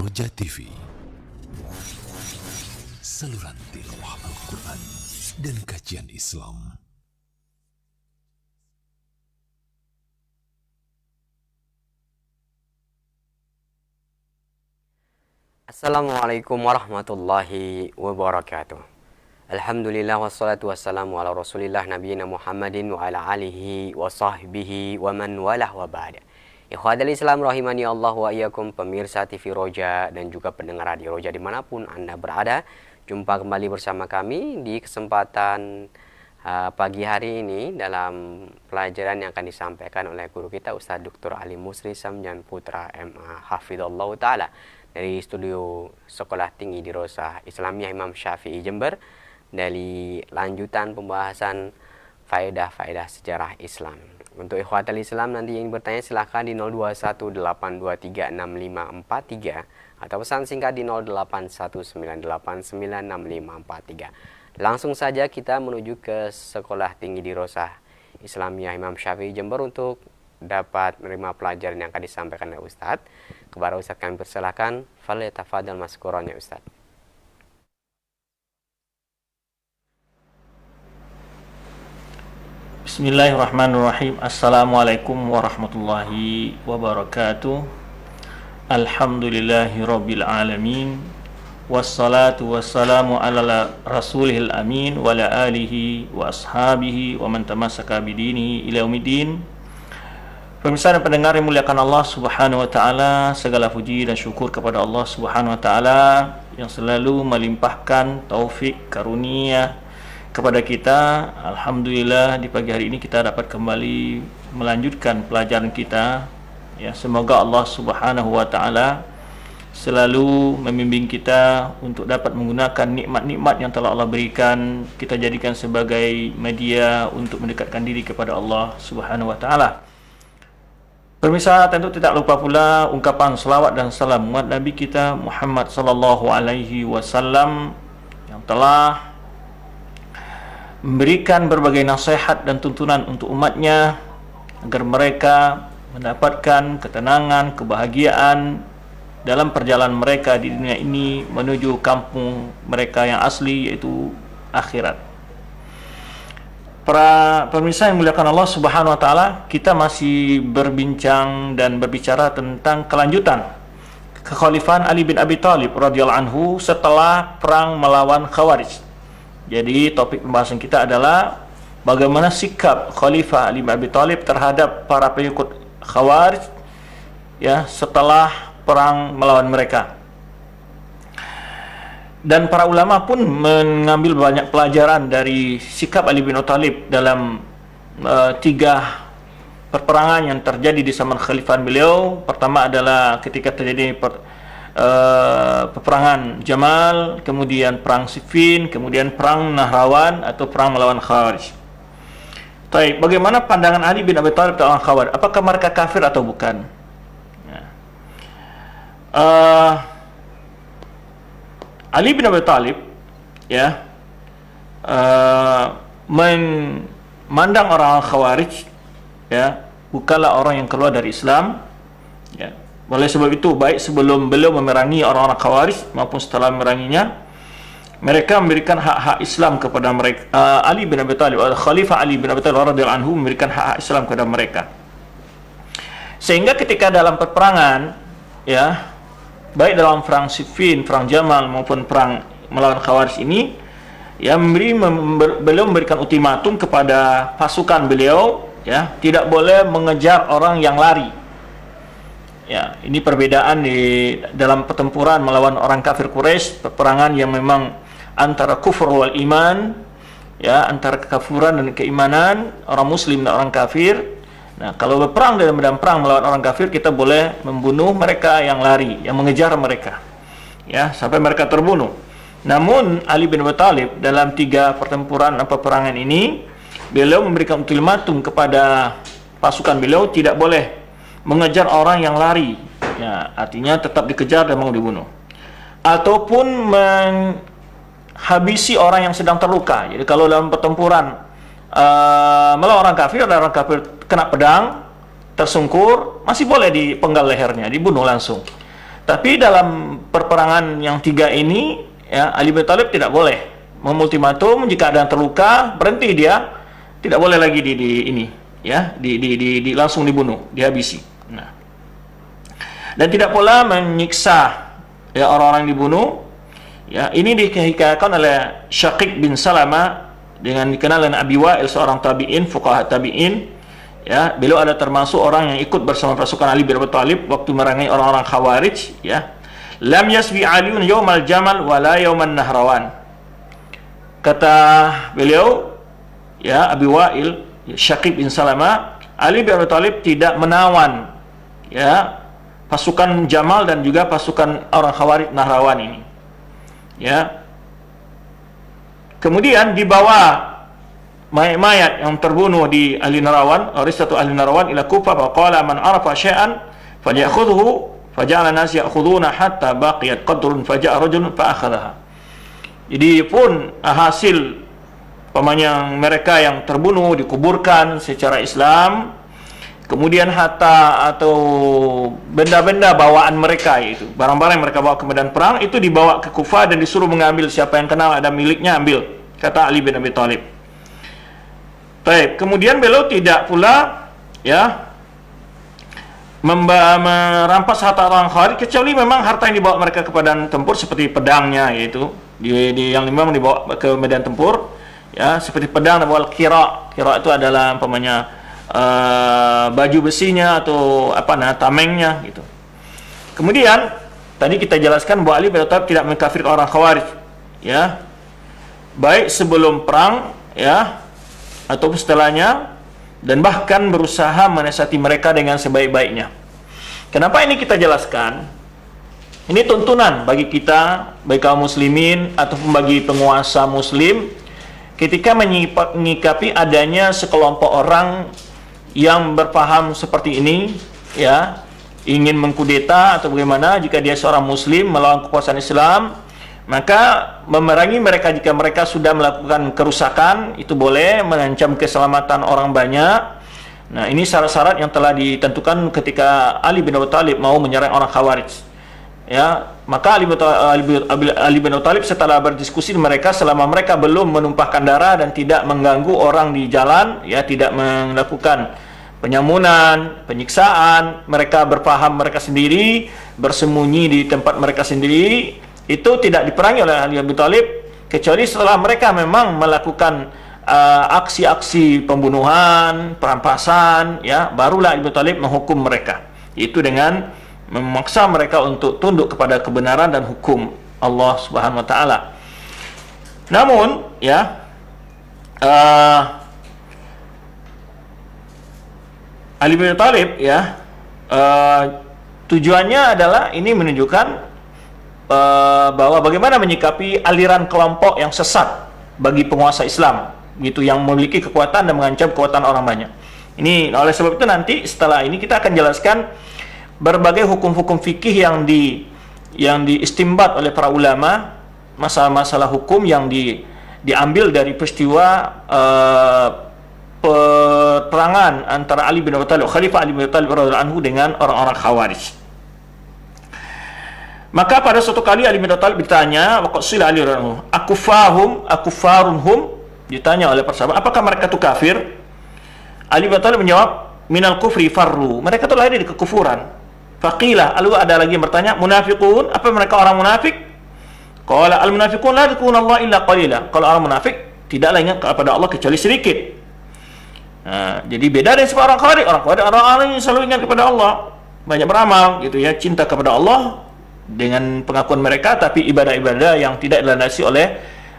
Roja TV, saluran tilawah Al-Quran dan kajian Islam. Assalamualaikum warahmatullahi wabarakatuh. Alhamdulillah wassalatu wassalamu ala rasulillah nabiyina Muhammadin wa ala alihi wa sahbihi wa man walah wa ba'da. Ikhwadal Islam rahimani Allah wa iyyakum, pemirsa TV Roja dan juga pendengar radio Roja dimanapun Anda berada. Jumpa kembali bersama kami di kesempatan pagi hari ini dalam pelajaran yang akan disampaikan oleh guru kita Ustaz Dr. Ali Musri Samjan Putra MA Hafidhallah Ta'ala dari studio Sekolah Tinggi Dirosah Islamiyah Imam Syafi'i Jember, dari lanjutan pembahasan faedah-faedah sejarah Islam. Untuk ikhwatal Islam nanti yang bertanya silahkan di 0218236543 atau pesan singkat di 0819896543. Langsung saja kita menuju ke Sekolah Tinggi Dirosah Islamiyah Imam Syafi'i Jember untuk dapat menerima pelajaran yang akan disampaikan oleh Ustadz. Kepada Ustadz kami persilahkan, falyatafadhal maskuran ya Ustadz. Bismillahirrahmanirrahim. Assalamualaikum warahmatullahi wabarakatuh. Alhamdulillahi rabbil alamin. Wassalatu wassalamu ala rasulihil amin wa ala alihi wa ashabihi wa man tamassaka bidinihi ila yaumiddin. Pemirsa dan pendengar yang muliakan Allah Subhanahu wa taala, segala puji dan syukur kepada Allah Subhanahu wa taala yang selalu melimpahkan taufik karunia kepada kita. Alhamdulillah di pagi hari ini kita dapat kembali melanjutkan pelajaran kita. Ya, semoga Allah Subhanahu wa taala selalu membimbing kita untuk dapat menggunakan nikmat-nikmat yang telah Allah berikan, kita jadikan sebagai media untuk mendekatkan diri kepada Allah Subhanahu wa taala. Pemirsa, tentu tidak lupa pula ungkapan salawat dan salam buat Nabi kita Muhammad sallallahu alaihi wasallam yang telah memberikan berbagai nasihat dan tuntunan untuk umatnya agar mereka mendapatkan ketenangan, kebahagiaan dalam perjalanan mereka di dunia ini menuju kampung mereka yang asli, yaitu akhirat. Para pemirsa yang dimuliakan Allah Subhanahu wa taala, kita masih berbincang dan berbicara tentang kelanjutan kekhalifahan Ali bin Abi Thalib radhiyallahu anhu setelah perang melawan Khawarij. Jadi topik pembahasan kita adalah bagaimana sikap Khalifah Ali bin Abi Thalib terhadap para pengikut Khawarij ya setelah perang melawan mereka. Dan para ulama pun mengambil banyak pelajaran dari sikap Ali bin Abi Thalib dalam tiga peperangan yang terjadi di zaman kekhalifahan beliau. Pertama adalah ketika terjadi peperangan Jamal, kemudian perang Siffin, kemudian perang Nahrawan atau perang melawan Khawarij. Baik, bagaimana pandangan Ali bin Abi Thalib tentang Khawarij? Apakah mereka kafir atau bukan? Ali bin Abi Thalib ya memandang orang Khawarij ya bukanlah orang yang keluar dari Islam ya. Oleh sebab itu, baik sebelum beliau memerangi orang-orang Khawarij maupun setelah memeranginya, mereka memberikan hak-hak Islam kepada mereka. Ali bin Abi Thalib, Khalifah Ali bin Abi Thalib radhiyallahu anhu memberikan hak-hak Islam kepada mereka. Sehingga ketika dalam peperangan ya, baik dalam perang Siffin, perang Jamal maupun perang melawan Khawarij ini, ya beliau memberikan ultimatum kepada pasukan beliau, ya tidak boleh mengejar orang yang lari. Ya, ini perbedaan di dalam pertempuran melawan orang kafir Quraisy, peperangan yang memang antara kufur wal iman, ya antara kekafuran dan keimanan, orang muslim dan orang kafir. Nah, kalau berperang dalam medan perang melawan orang kafir, kita boleh membunuh mereka yang lari, yang mengejar mereka, ya sampai mereka terbunuh. Namun Ali bin Abi Thalib dalam tiga pertempuran peperangan ini, beliau memberikan ultimatum kepada pasukan beliau tidak boleh mengejar orang yang lari, ya artinya tetap dikejar dan mau dibunuh, ataupun menghabisi orang yang sedang terluka. Jadi kalau dalam pertempuran melawan orang kafir, ada orang kafir kena pedang, tersungkur, masih boleh dipenggal lehernya, dibunuh langsung. Tapi dalam perperangan yang 3 ini, ya, Ali bin Thalib tidak boleh memultimatum jika ada yang terluka, berhenti dia, tidak boleh lagi langsung dibunuh, dihabisi. Nah. Dan tidak pula menyiksa ya orang-orang dibunuh. Ya, ini dihikayatkan oleh Syaqiq bin Salama dengan dikenal dengan Abi Wa'il, seorang tabi'in, fuqaha tabi'in. Ya, beliau ada termasuk orang yang ikut bersama pasukan Ali bin Abi Thalib waktu merangi orang-orang Khawarij, ya. Lam yasbi Aliun yaumal Jamal wala yauman Nahrawan. Kata beliau, ya, Abi Wa'il, Syaqiq bin Salama, Ali bin Abi Thalib tidak menawan, ya, pasukan Jamal dan juga pasukan orang Khawarij Nahrawan ini. Ya. Kemudian dibawa mayat-mayat yang terbunuh di ahli Nahrawan, Risatu ahli Nahrawan ila Kufah, fa qala man arafa syai'an falyakhudhu, faja'ala nas ya'khuduna hatta baqiyat qadrun faja'a rajulun fa akhadhaha. Jadi pun hasil mereka yang terbunuh dikuburkan secara Islam, kemudian harta atau benda-benda bawaan mereka, itu barang-barang yang mereka bawa ke medan perang, itu dibawa ke Kufah dan disuruh mengambil, siapa yang kenal ada miliknya ambil, kata Ali bin Abi Thalib. Baik, kemudian beliau tidak pula, ya, merampas harta orang Khawarij, kecuali memang harta yang dibawa mereka ke medan tempur seperti pedangnya, yaitu yang memang dibawa ke medan tempur, ya, seperti pedang dan kira itu adalah baju besinya atau tamengnya, gitu. Kemudian tadi kita jelaskan bahwa Ali bin Abi Thalib tidak mengkafirkan orang Khawarij, ya, baik sebelum perang, ya, ataupun setelahnya, dan bahkan berusaha menasihati mereka dengan sebaik-baiknya. Kenapa ini kita jelaskan? Ini tuntunan bagi kita, bagi kaum muslimin ataupun bagi penguasa muslim, ketika menyikapi adanya sekelompok orang yang berpaham seperti ini, ya, ingin mengkudeta atau bagaimana, jika dia seorang muslim melawan kekuasaan Islam, maka memerangi mereka jika mereka sudah melakukan kerusakan, itu boleh, mengancam keselamatan orang banyak. Nah, ini syarat-syarat yang telah ditentukan ketika Ali bin Abi Thalib mau menyerang orang Khawarij. Ya, maka Ali bin Abi Thalib setelah berdiskusi dengan mereka, selama mereka belum menumpahkan darah dan tidak mengganggu orang di jalan, ya, tidak melakukan penyamunan, penyiksaan, mereka berpaham mereka sendiri, bersembunyi di tempat mereka sendiri, itu tidak diperangi oleh Ali bin Abi Thalib, kecuali setelah mereka memang melakukan aksi-aksi pembunuhan, perampasan, ya, barulah Ali bin Abi Thalib menghukum mereka, itu dengan memaksa mereka untuk tunduk kepada kebenaran dan hukum Allah Subhanahu wa taala. Namun, ya, Ali bin Abi Thalib, ya, tujuannya adalah ini menunjukkan bahwa bagaimana menyikapi aliran kelompok yang sesat bagi penguasa Islam, gitu, yang memiliki kekuatan dan mengancam kekuatan orang banyak. Ini oleh sebab itu nanti setelah ini kita akan jelaskan berbagai hukum-hukum fikih yang diistimbat oleh para ulama, masalah-masalah hukum yang diambil dari peristiwa peperangan antara Ali bin Abi Thalib, Khalifah Ali bin Abi Thalib radhiyallahu anhu, dengan orang-orang Khawarij. Maka pada suatu kali Ali bin Abi Thalib ditanya, waqasila Ali radhiyallahu anhu, akufarunhum, ditanya oleh para sahabat, apakah mereka itu kafir? Ali bin Abi Thalib menjawab, minal kufri farru, mereka itu lahir di kekufuran. Faqila, lalu ada lagi yang bertanya, munafiqun, apa mereka orang munafik? Qala al munafiqun la yadhkuruna Allah illa qalila, kalau orang munafik tidaklah ingat kepada Allah kecuali sedikit. Nah, jadi beda dengan seorang Khawarij. Orang Khawarij orang yang selalu ingat kepada Allah, banyak beramal, gitu, ya, cinta kepada Allah dengan pengakuan mereka, tapi ibadah-ibadah yang tidak dilandasi oleh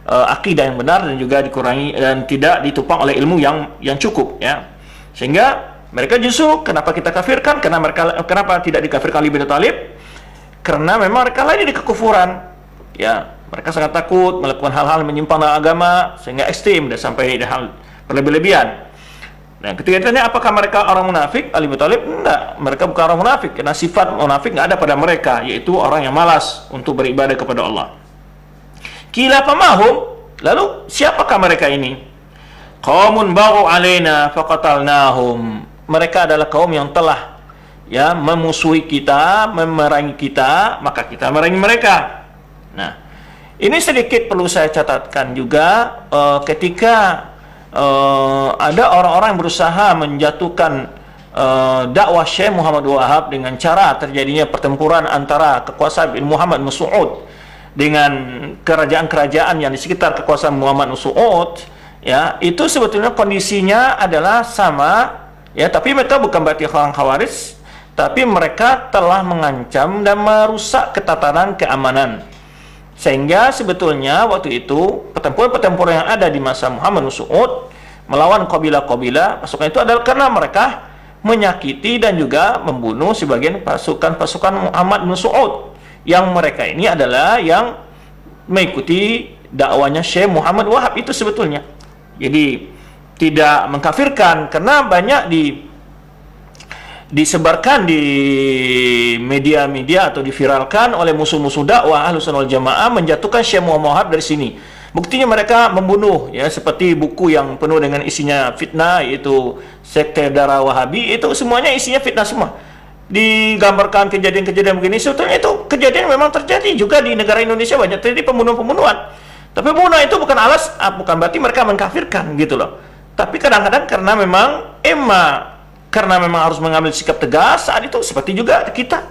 akidah yang benar dan juga dikurangi dan tidak ditopang oleh ilmu yang cukup, ya. Sehingga mereka justru kenapa kita kafirkan? Kenapa tidak dikafirkan Ali bin Abi Thalib? Karena memang mereka lahir di kekufuran, ya. Mereka sangat takut melakukan hal-hal menyimpang dari agama sehingga ekstrim dan sampai hal berlebih-lebihan. Nah, ketika ditanya apakah mereka orang munafik, Ali bin Abi Thalib, enggak, mereka bukan orang munafik, karena sifat munafik enggak ada pada mereka, yaitu orang yang malas untuk beribadah kepada Allah. Qila famahum, lalu siapakah mereka ini? Qaumun baghu alaina faqatalnahum, mereka adalah kaum yang telah, ya memusuhi kita, memerangi kita, maka kita memerangi mereka. Nah, ini sedikit perlu saya catatkan juga ketika ada orang-orang yang berusaha menjatuhkan dakwah Syekh Muhammad Wahab dengan cara terjadinya pertempuran antara kekuasaan bin Muhammad Mas'ud dengan kerajaan-kerajaan yang di sekitar kekuasaan Muhammad Mas'ud, ya, itu sebetulnya kondisinya adalah sama, ya, tapi mereka bukan berarti orang Khawarij, tapi mereka telah mengancam dan merusak ketatanan keamanan. Sehingga sebetulnya waktu itu pertempuran-pertempuran yang ada di masa Muhammad Mas'ud melawan kabilah-kabilah pasukan itu adalah karena mereka menyakiti dan juga membunuh sebagian pasukan-pasukan Muhammad Mas'ud, yang mereka ini adalah yang mengikuti dakwanya Syekh Muhammad Wahab itu sebetulnya. Jadi tidak mengkafirkan, karena banyak disebarkan di media-media atau diviralkan oleh musuh-musuh dakwah Ahlussunnah wal Jamaah menjatuhkan Syekh Muhammad Wahab dari sini. Buktinya mereka membunuh, ya, seperti buku yang penuh dengan isinya fitnah, yaitu sekte darah Wahabi, itu semuanya isinya fitnah semua. Digambarkan kejadian-kejadian begini, sebetulnya itu kejadian memang terjadi juga di negara Indonesia, banyak terjadi pembunuhan-pembunuhan. Tapi pembunuhan itu bukan bukan berarti mereka mengkafirkan gitu loh. Tapi kadang-kadang karena memang harus mengambil sikap tegas saat itu, seperti juga kita,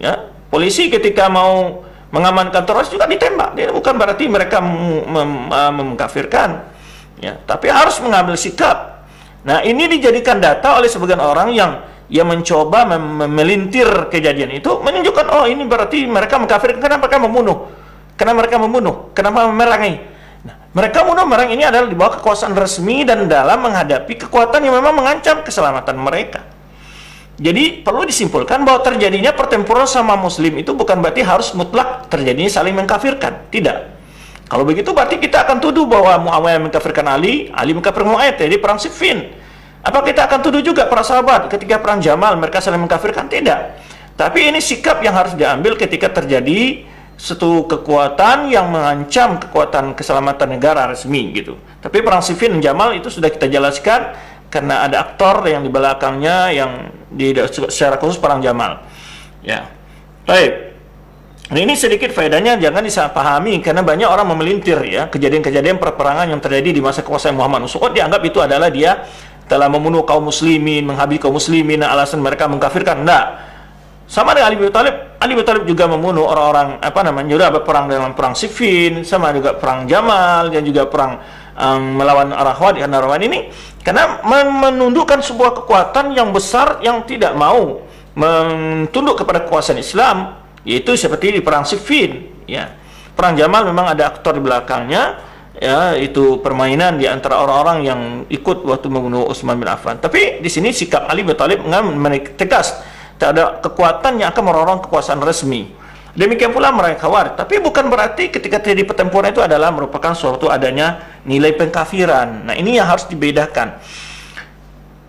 ya, polisi ketika mau mengamankan teroris juga ditembak. Dia bukan berarti mereka mengkafirkan, ya, tapi harus mengambil sikap. Nah, ini dijadikan data oleh sebagian orang yang mencoba melintir kejadian itu, menunjukkan oh ini berarti mereka mengkafirkan karena mereka membunuh, kenapa memerangi. Nah, mereka memerang ini adalah di bawah kekuasaan resmi dan dalam menghadapi kekuatan yang memang mengancam keselamatan mereka. Jadi perlu disimpulkan bahwa terjadinya pertempuran sama Muslim itu bukan berarti harus mutlak terjadinya saling mengkafirkan. Tidak. Kalau begitu berarti kita akan tuduh bahwa Muawiyah mengkafirkan Ali mengkafirkan Muawiyah, jadi perang Siffin. Apa kita akan tuduh juga para sahabat ketika perang Jamal mereka saling mengkafirkan? Tidak. Tapi ini sikap yang harus diambil ketika terjadi suatu kekuatan yang mengancam kekuatan keselamatan negara resmi gitu. Tapi perang Siffin dan Jamal itu sudah kita jelaskan karena ada aktor yang di belakangnya yang secara khusus perang Jamal. Ya. Baik. Nah, ini sedikit faedahnya jangan disapahami karena banyak orang memelintir, ya, kejadian-kejadian perperangan yang terjadi di masa kekuasaan Muhammad Mas'ud dianggap itu adalah dia telah membunuh kaum muslimin, menghabisi kaum muslimin, alasan mereka mengkafirkan. Enggak. Sama dengan Ali bin Thalib. Ali bin Thalib juga membunuh orang-orang juga berperang dalam perang Siffin, sama juga perang Jamal dan juga perang melawan Ar-Rahwan ini karena menundukkan sebuah kekuatan yang besar yang tidak mau tunduk kepada kekuasaan Islam, yaitu seperti di perang Siffin, ya. Perang Jamal memang ada aktor di belakangnya, ya, itu permainan di antara orang-orang yang ikut waktu membunuh Utsman bin Affan. Tapi di sini sikap Ali bin Thalib tegas terhadap kekuatan yang akan merongrong kekuasaan resmi. Demikian pula mereka Khawarij. Tapi bukan berarti ketika terjadi pertempuran itu adalah merupakan suatu adanya nilai pengkafiran. Nah, ini yang harus dibedakan.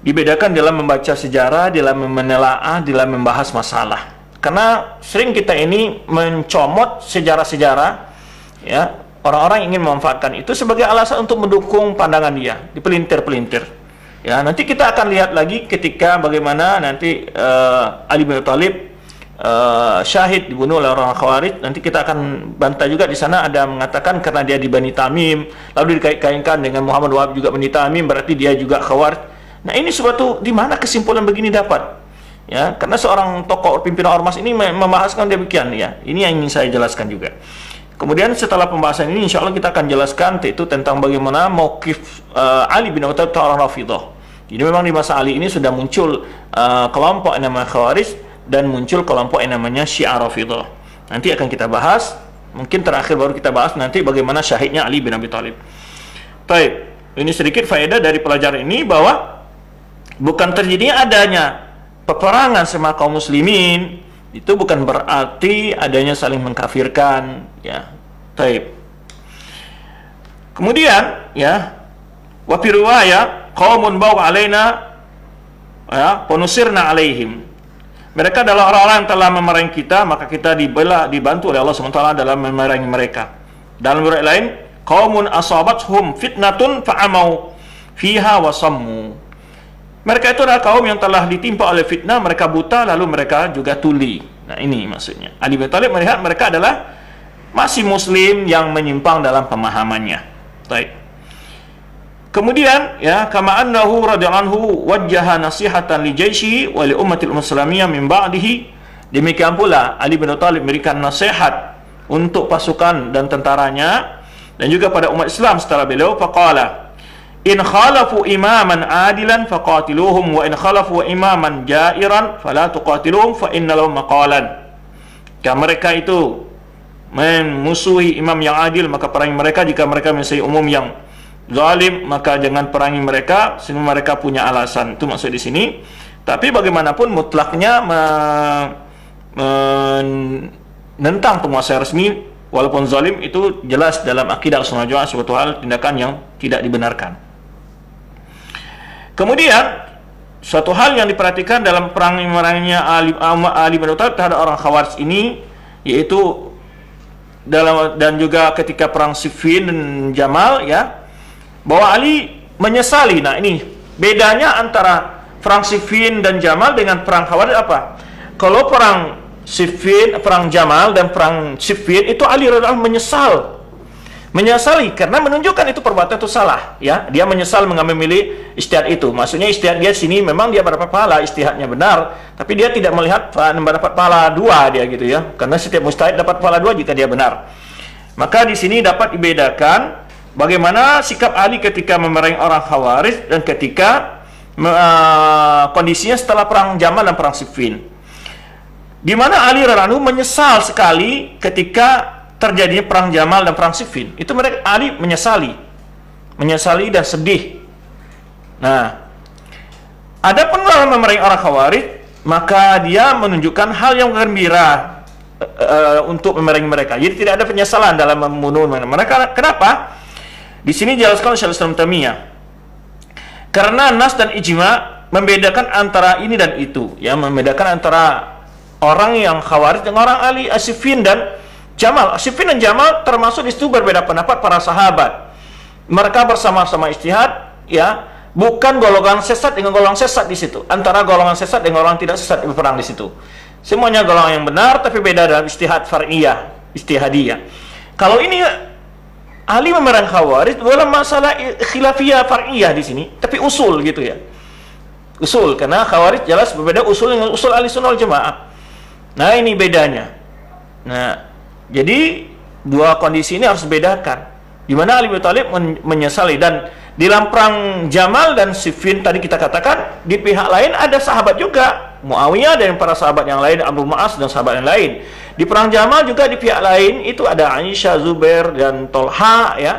Dibedakan dalam membaca sejarah, dalam menelaah, dalam membahas masalah. Karena sering kita ini mencomot sejarah-sejarah, ya, orang-orang ingin memanfaatkan itu sebagai alasan untuk mendukung pandangan dia, dipelintir-pelintir. Ya, nanti kita akan lihat lagi ketika bagaimana nanti Ali bin Thalib syahid dibunuh oleh orang Khawarij. Nanti kita akan bantah juga di sana ada mengatakan karena dia di Bani Tamim, lalu dikait-kaitkan dengan Muhammad Wahab juga Bani Tamim, berarti dia juga Khawarij. Nah, ini suatu di mana kesimpulan begini dapat? Ya, karena seorang tokoh pimpinan ormas ini membahaskan demikian, ya. Ini yang ingin saya jelaskan juga. Kemudian setelah pembahasan ini insya Allah kita akan jelaskan itu tentang bagaimana mauqif Ali bin Abi Thalib tentang Rafidhah. Jadi memang di masa Ali ini sudah muncul kelompok yang namanya Khawarij dan muncul kelompok yang namanya Syiah Rafidhah. Nanti akan kita bahas, mungkin terakhir baru kita bahas nanti bagaimana syahidnya Ali bin Abi Thalib. Baik, ini sedikit faedah dari pelajaran ini bahwa bukan terjadinya adanya peperangan sama kaum muslimin itu bukan berarti adanya saling mengkafirkan, ya. Baik. Kemudian, ya, wa fi riwayah qaumun baw alaina, ya, ponusirna alaihim. Mereka adalah orang-orang yang telah memerangi kita, maka kita dibantu oleh Allah SWT dalam memerangi mereka. Dalam riwayat lain, qaumun asabathum fitnatun fa'amau fiha wa sammu. Mereka itu adalah kaum yang telah ditimpa oleh fitnah, mereka buta lalu mereka juga tuli. Nah, ini maksudnya. Ali bin Thalib melihat mereka adalah masih muslim yang menyimpang dalam pemahamannya. Baik. Kemudian ya, kama annahu radhiyallahu anhu wajjaha nasihatan li jaishihi wa li ummatil muslimiyah min ba'dihi. Demikian pula Ali bin Thalib memberikan nasihat untuk pasukan dan tentaranya dan juga pada umat Islam setelah beliau, faqala in khalafu imaman adilan faqatiluhum wa in khalafu imaman jairan fala tuqatiluhum fa inna lahum maqalan. Jika mereka itu memusuhi imam yang adil, maka perangi mereka. Jika mereka menyelesaikan umum yang zalim, maka jangan perangi mereka, sehingga mereka punya alasan. Itu maksud di sini. Tapi bagaimanapun mutlaknya menentang penguasa resmi walaupun zalim itu jelas dalam akidah Ahlussunnah wal Jamaah suatu hal tindakan yang tidak dibenarkan. Kemudian suatu hal yang diperhatikan dalam perang meranginya Ali bin Abi Thalib terhadap orang Khawarij ini, yaitu dan juga ketika perang Siffin dan Jamal, ya, bahwa Ali menyesali. Nah, ini bedanya antara perang Siffin dan Jamal dengan perang Khawarij apa? Kalau perang Siffin, perang Jamal dan perang Siffin itu Ali radhiyallahu anhu menyesali karena menunjukkan itu perbuatan itu salah, ya. Dia menyesal mengambil milih ijtihad itu. Maksudnya ijtihad dia sini memang dia mendapat pahala, ijtihadnya benar, tapi dia tidak melihat mendapat pahala dua dia gitu, ya. Karena setiap mujtahid dapat pahala dua jika dia benar. Maka di sini dapat dibedakan bagaimana sikap Ali ketika memerangi orang Khawarij dan ketika kondisinya setelah perang Jamal dan perang Siffin. Di mana Ali radhiyallahu anhu menyesal sekali ketika terjadinya perang Jamal dan perang Siffin. Itu mereka Ali menyesali dan sedih. Nah, adapun dalam memerangi orang Khawarij, maka dia menunjukkan hal yang gembira untuk memerangi mereka. Jadi tidak ada penyesalan dalam membunuh mereka. Kenapa? Di sini dijelaskan oleh Syaikhul Islam Taimiyah. Karena nas dan ijma membedakan antara ini dan itu, ya, membedakan antara orang yang Khawarij dengan orang Ali, Siffin dan Jamal. Siffin dan Jamal termasuk di situ berbeda pendapat para sahabat. Mereka bersama-sama ijtihad, ya, bukan golongan sesat dengan golongan sesat di situ. Antara golongan sesat dengan golongan tidak sesat berperang di situ. Semuanya golongan yang benar tapi beda dalam ijtihad far'iyah, ijtihadiyah. Kalau ini Ali memerangi Khawarij dalam masalah khilafiyah far'iyah di sini, tapi usul gitu, ya. Usul, karena Khawarij jelas berbeda usul dengan usul Ahlussunnah wal Jamaah. Nah, ini bedanya. Nah, jadi dua kondisi ini harus dibedakan. Di mana Ali bin Thalib menyesali, dan di dalam perang Jamal dan Siffin tadi kita katakan di pihak lain ada sahabat juga, Muawiyah dan para sahabat yang lain, Abu Ma'as dan sahabat yang lain. Di perang Jamal juga di pihak lain itu ada Aisyah, Zubair dan Tolha, ya.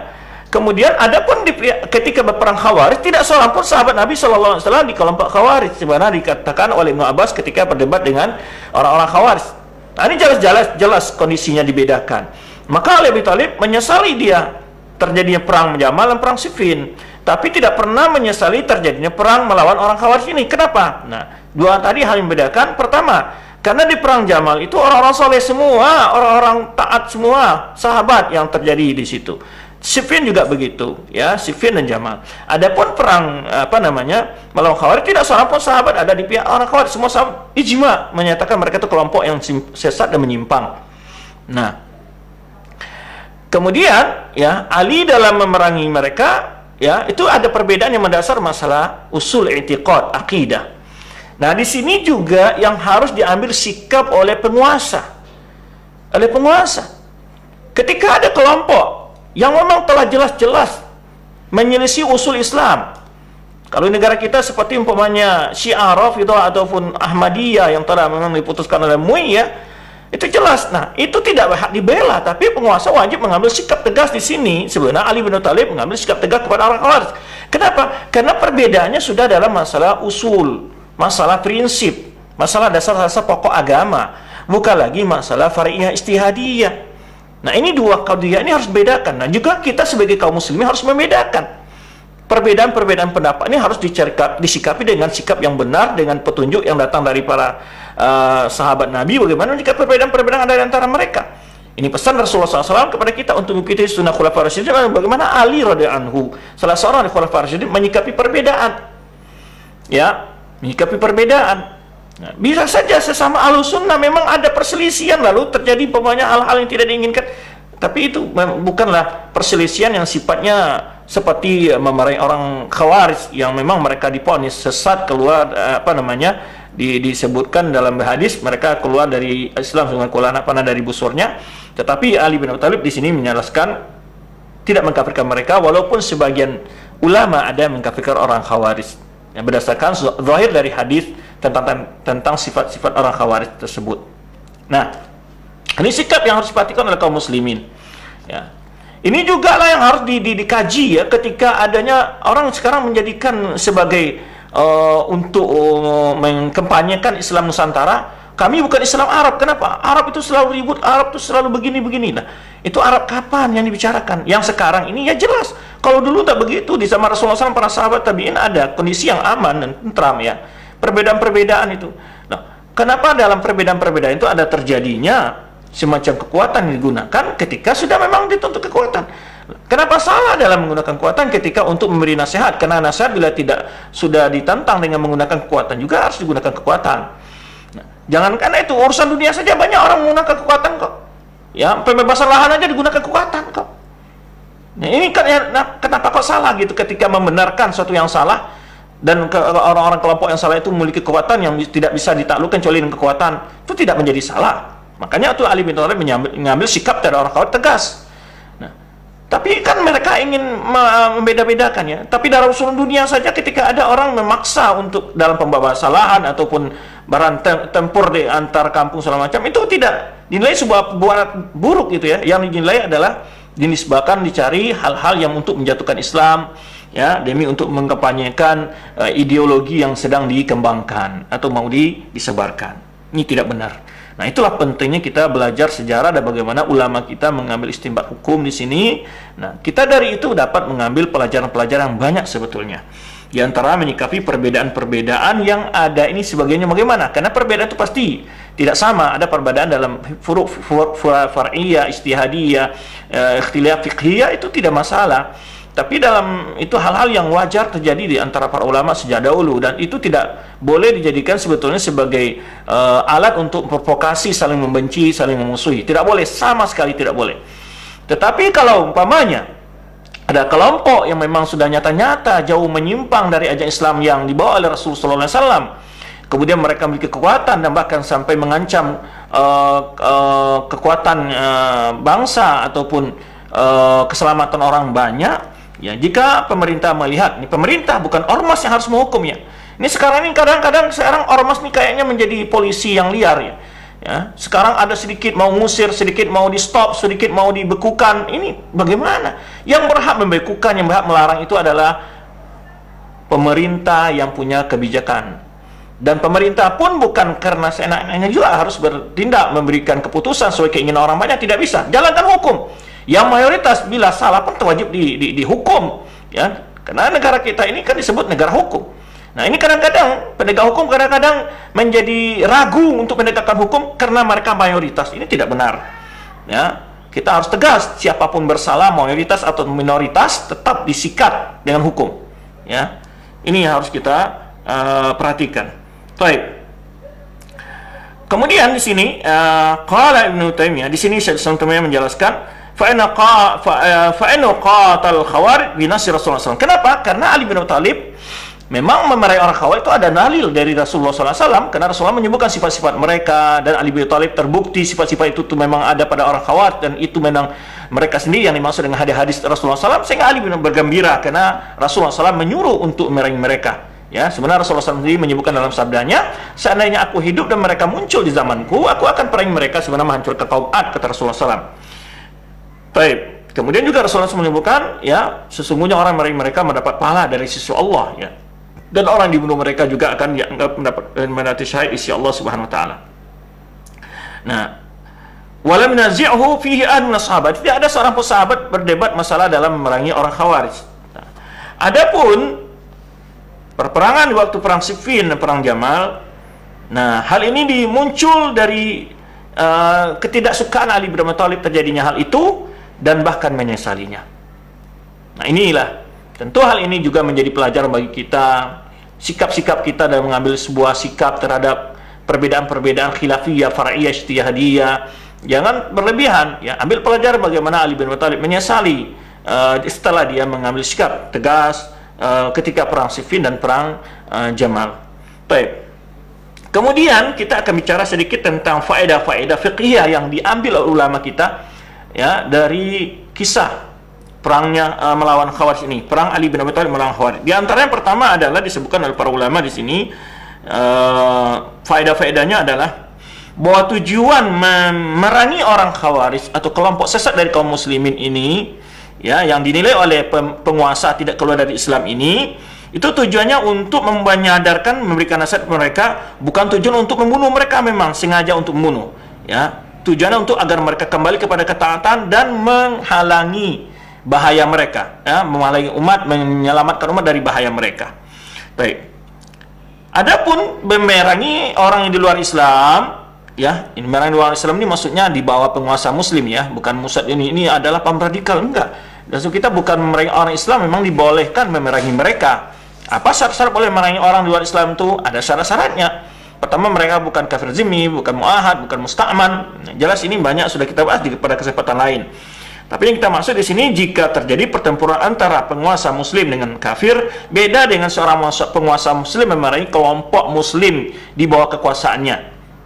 Kemudian adapun ketika berperang Khawarij tidak seorang pun sahabat Nabi SAW di kelompok Khawarij, sebagaimana dikatakan oleh Ibnu Abbas ketika berdebat dengan orang-orang Khawarij. Nah, ini jelas kondisinya dibedakan. Maka Ali bin Thalib menyesali dia terjadinya perang Jamal dan perang Siffin, tapi tidak pernah menyesali terjadinya perang melawan orang Khawarij ini. Kenapa? Nah, dua tadi hal yang membedakan. Pertama, karena di perang Jamal itu orang-orang soleh semua, orang-orang taat semua, sahabat yang terjadi di situ. Siffin juga begitu, ya, Siffin dan Jamal. Adapun perang melawan Khawarij tidak seorang pun sahabat ada di pihak orang Khawarij. Semua sahabat ijma menyatakan mereka itu kelompok yang sesat dan menyimpang. Nah, kemudian, ya, Ali dalam memerangi mereka, ya, itu ada perbedaan yang mendasar masalah usul i'tiqad, akidah. Nah, di sini juga yang harus diambil sikap oleh penguasa. Ketika ada kelompok yang memang telah jelas-jelas menyelisih usul Islam. Kalau negara kita seperti umpamanya Syiah Rafidhah ataupun Ahmadiyah yang telah memang diputuskan oleh MUI, ya, itu jelas. Nah, itu tidak berhak dibela, tapi penguasa wajib mengambil sikap tegas di sini. Sebenarnya Ali bin Thalib mengambil sikap tegas kepada orang Khawarij. Kenapa? Karena perbedaannya sudah dalam masalah usul, masalah prinsip, masalah dasar-dasar pokok agama, bukan lagi masalah far'iyah ijtihadiyah. Nah, ini dua qadhiyah ini harus bedakan. Nah, juga kita sebagai kaum muslimin harus membedakan. Perbedaan-perbedaan pendapat ini harus disikapi dengan sikap yang benar, dengan petunjuk yang datang dari para sahabat Nabi. Bagaimana jika perbedaan-perbedaan ada di antara mereka? Ini pesan Rasulullah SAW kepada kita untuk mengikuti sunnah Khulafaur Rasyidin. Bagaimana Ali radhiyallahu anhu, salah seorang dari Khulafaur Rasyidin, menyikapi perbedaan. ya, menyikapi perbedaan. Nah, bisa saja sesama Ahlus Sunnah memang ada perselisihan, lalu terjadi banyak hal-hal yang tidak diinginkan. Tapi itu bukanlah perselisihan yang sifatnya seperti memarahi orang Khawarij yang memang mereka diponis sesat, keluar disebutkan dalam hadis mereka keluar dari Islam dengan keluar dari busurnya. Tetapi Ali bin Abi Thalib di sini menjelaskan tidak mengkafirkan mereka, walaupun sebagian ulama ada yang mengkafirkan orang Khawarij yang berdasarkan zahir dari hadis tentang sifat-sifat orang Khawarij tersebut. Nah, ini sikap yang harus diperhatikan oleh kaum muslimin. Ya. Ini juga lah yang harus dikaji ya, ketika adanya orang sekarang menjadikan sebagai untuk mengkampanyekan Islam Nusantara. Kami bukan Islam Arab. Kenapa? Arab itu selalu ribut, Arab itu selalu begini-begini. Nah, itu Arab kapan yang dibicarakan? Yang sekarang ini ya jelas. Kalau dulu tak begitu, di zaman Rasulullah SAW, para sahabat tabi'in ada kondisi yang aman dan tentram ya. Perbedaan-perbedaan itu. Nah, kenapa dalam perbedaan-perbedaan itu ada terjadinya semacam kekuatan yang digunakan ketika sudah memang dituntut kekuatan? Kenapa salah dalam menggunakan kekuatan ketika untuk memberi nasihat? Karena nasihat bila tidak sudah ditantang dengan menggunakan kekuatan juga harus digunakan kekuatan. Nah, jangankan itu, urusan dunia saja banyak orang menggunakan kekuatan kok. Ya, pembebasan lahan aja digunakan kekuatan kok. Nah, ini kan ya, kenapa kok salah gitu ketika membenarkan sesuatu yang salah, dan orang-orang kelompok yang salah itu memiliki kekuatan yang tidak bisa ditaklukkan kecuali dengan kekuatan, itu tidak menjadi salah. Makanya itu Ali bin Thalib mengambil sikap dari orang Khawarij tegas. Nah, tapi kan mereka ingin membeda-bedakan ya. Tapi dalam seluruh dunia saja ketika ada orang memaksa untuk dalam pembebasan lahan ataupun barang tempur di antar kampung segala macam, itu tidak dinilai sebuah buat buruk gitu ya. Yang dinilai adalah dinisbahkan dicari hal-hal yang untuk menjatuhkan Islam ya, demi untuk mengkampanyekan ideologi yang sedang dikembangkan atau mau disebarkan. Ini tidak benar. Nah, itulah pentingnya kita belajar sejarah dan bagaimana ulama kita mengambil istinbat hukum di sini. Nah, kita dari itu dapat mengambil pelajaran-pelajaran yang banyak sebetulnya. Di antara menyikapi perbedaan-perbedaan yang ada ini sebagainya bagaimana? Karena perbedaan itu pasti tidak sama. Ada perbedaan dalam far'iyah, istihadiyah, ikhtilaf fiqhiyah, itu tidak masalah. Tapi dalam itu hal-hal yang wajar terjadi di antara para ulama sejak dahulu, dan itu tidak boleh dijadikan sebetulnya sebagai alat untuk provokasi, saling membenci, saling memusuhi. Tidak boleh, sama sekali tidak boleh. Tetapi kalau umpamanya ada kelompok yang memang sudah nyata-nyata jauh menyimpang dari ajaran Islam yang dibawa oleh Rasulullah SAW, kemudian mereka memiliki kekuatan dan bahkan sampai mengancam kekuatan bangsa ataupun keselamatan orang banyak. Ya, jika pemerintah melihat, ini pemerintah bukan ormas yang harus menghukumnya. Ini sekarang ini kadang-kadang sekarang ormas ini kayaknya menjadi polisi yang liar ya. Ya, sekarang ada sedikit mau ngusir, sedikit mau di stop, sedikit mau dibekukan. Ini bagaimana? Yang berhak membekukan, yang berhak melarang itu adalah pemerintah yang punya kebijakan. Dan pemerintah pun bukan karena seenaknya juga harus bertindak memberikan keputusan sesuai keinginan orang banyak, tidak bisa. Jalankan hukum. Yang mayoritas bila salah pun wajib dihukum ya, karena negara kita ini kan disebut negara hukum. Nah, ini kadang-kadang penegak hukum kadang-kadang menjadi ragu untuk menegakkan hukum karena mereka mayoritas. Ini tidak benar ya. Kita harus tegas, siapapun bersalah, mayoritas atau minoritas, tetap disikat dengan hukum ya. Ini yang harus kita perhatikan. Baik. Kemudian di sini qala Ibnu Taimiyah, di sini Syekh Ibnu Taimiyah menjelaskan fa'inu qatal khawarij binasir Rasulullah SAW. Kenapa? Karena Ali bin Abi Thalib memang memarahi orang Khawarij itu ada dalil dari Rasulullah SAW, karena Rasulullah menyebutkan sifat-sifat mereka, dan Ali bin Abi Thalib terbukti sifat-sifat itu memang ada pada orang Khawarij, dan itu memang mereka sendiri yang dimaksud dengan hadis-hadis Rasulullah SAW. Sehingga Ali bin bergembira karena Rasulullah SAW menyuruh untuk memerangi mereka. Ya, sebenarnya Rasulullah SAW sendiri menyebutkan dalam sabdanya, seandainya aku hidup dan mereka muncul di zamanku, aku akan perangi mereka sebenarnya menghancurkan kaum Ad, kata Rasulullah SAW. Baik. Kemudian juga Rasulullah SAW menyebutkan, ya, sesungguhnya orang mereka mendapat pahala dari sisi Allah, ya. Dan orang dibunuh mereka juga akan dianggap mendapat syahid isi Allah Subhanahu wa taala. Nah, wala minazi'uhu fihi ahadun sahabat. Tidak ada seorang pun sahabat berdebat masalah dalam memerangi orang Khawarij. Nah, adapun perperangan di waktu perang Siffin dan perang Jamal, nah, hal ini dimuncul dari ketidaksukaan Ali bin Abi Thalib terjadinya hal itu, dan bahkan menyesalinya. Nah, inilah tentu hal ini juga menjadi pelajaran bagi kita sikap-sikap kita dalam mengambil sebuah sikap terhadap perbedaan-perbedaan khilafiyah, far'iyah, ijtihadiyah. Jangan berlebihan, ya. Ambil pelajaran bagaimana Ali bin Abi Thalib menyesali setelah dia mengambil sikap tegas ketika perang Siffin dan perang Jamal. Baik. Kemudian kita akan bicara sedikit tentang faedah-faedah fiqhiyah yang diambil oleh ulama kita, ya, dari kisah perangnya melawan Khawarij ini, perang Ali bin Abi Thalib melawan Khawarij. Di antara yang pertama adalah disebutkan oleh para ulama di sini, faedah-faedahnya adalah bahwa tujuan memerangi orang Khawarij atau kelompok sesat dari kaum muslimin ini, ya, yang dinilai oleh penguasa tidak keluar dari Islam ini, itu tujuannya untuk menyadarkan, memberikan nasihat mereka, bukan tujuan untuk membunuh mereka, memang sengaja untuk membunuh, ya. Tujuannya untuk agar mereka kembali kepada ketaatan dan menghalangi bahaya mereka, ya, menghalangi umat, menyelamatkan umat dari bahaya mereka. Baik. Adapun memerangi orang yang di luar Islam, ya, ini memerangi luar Islam ini maksudnya di bawah penguasa muslim, ya, bukan Mossad ini adalah paham radikal, enggak. Dan kita bukan memerangi orang Islam, memang dibolehkan memerangi mereka. Apa syarat-syarat boleh memerangi orang di luar Islam itu? Ada syarat-syaratnya. Pertama, mereka bukan kafir zimmi, bukan muahad, bukan musta'man. Nah, jelas ini banyak sudah kita bahas pada kesempatan lain. Tapi yang kita maksud di sini, jika terjadi pertempuran antara penguasa muslim dengan kafir, beda dengan seorang penguasa muslim memerangi kelompok muslim di bawah kekuasaannya.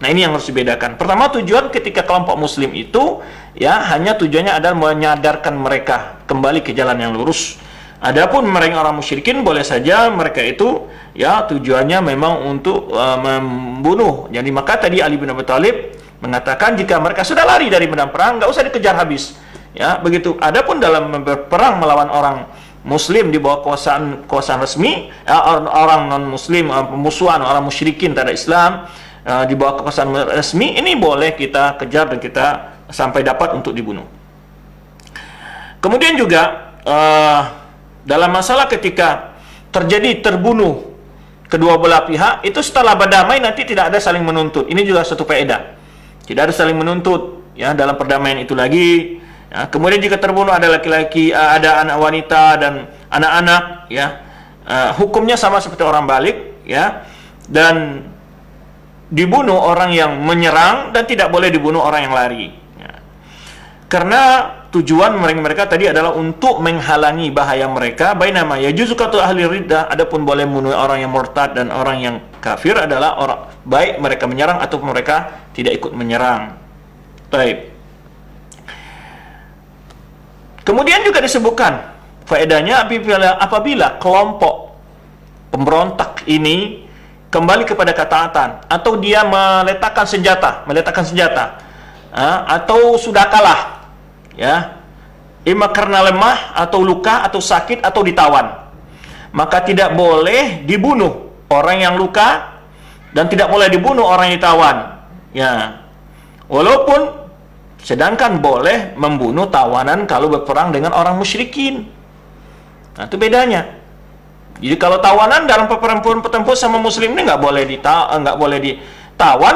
Nah, ini yang harus dibedakan. Pertama, tujuan ketika kelompok muslim itu, ya, hanya tujuannya adalah menyadarkan mereka kembali ke jalan yang lurus. Adapun memerangi orang musyrikin, boleh saja mereka itu, ya, tujuannya memang untuk membunuh. Jadi maka tadi Ali bin Abi Thalib mengatakan jika mereka sudah lari dari medan perang, nggak usah dikejar habis, ya, begitu. Adapun dalam berperang melawan orang muslim di bawah kekuasaan resmi, orang non muslim, pemusuhan orang musyrikin terhadap Islam di bawah kekuasaan resmi, ini boleh kita kejar dan kita sampai dapat untuk dibunuh. Kemudian juga dalam masalah ketika terbunuh kedua belah pihak, itu setelah berdamai nanti tidak ada saling menuntut. Ini juga satu faedah. Tidak ada saling menuntut, ya, dalam perdamaian itu lagi. Ya, kemudian jika terbunuh ada laki-laki, ada anak wanita dan anak-anak, ya, hukumnya sama seperti orang balik, ya, dan dibunuh orang yang menyerang dan tidak boleh dibunuh orang yang lari, ya. Karena tujuan mereka tadi adalah untuk menghalangi bahaya mereka. Bainama yajuzu qatlu ahli riddah, adapun boleh membunuh orang yang murtad dan orang yang kafir adalah orang baik mereka menyerang ataupun mereka tidak ikut menyerang. Baik. Kemudian juga disebutkan faedahnya apabila kelompok pemberontak ini kembali kepada ketaatan atau dia meletakkan senjata, atau sudah kalah, ya, ima karena lemah atau luka atau sakit atau ditawan, maka tidak boleh dibunuh orang yang luka dan tidak boleh dibunuh orang yang ditawan, ya. Walaupun sedangkan boleh membunuh tawanan kalau berperang dengan orang musyrikin. Nah, itu bedanya. Jadi kalau tawanan dalam pertempuran sama muslim ini nggak boleh ditawan,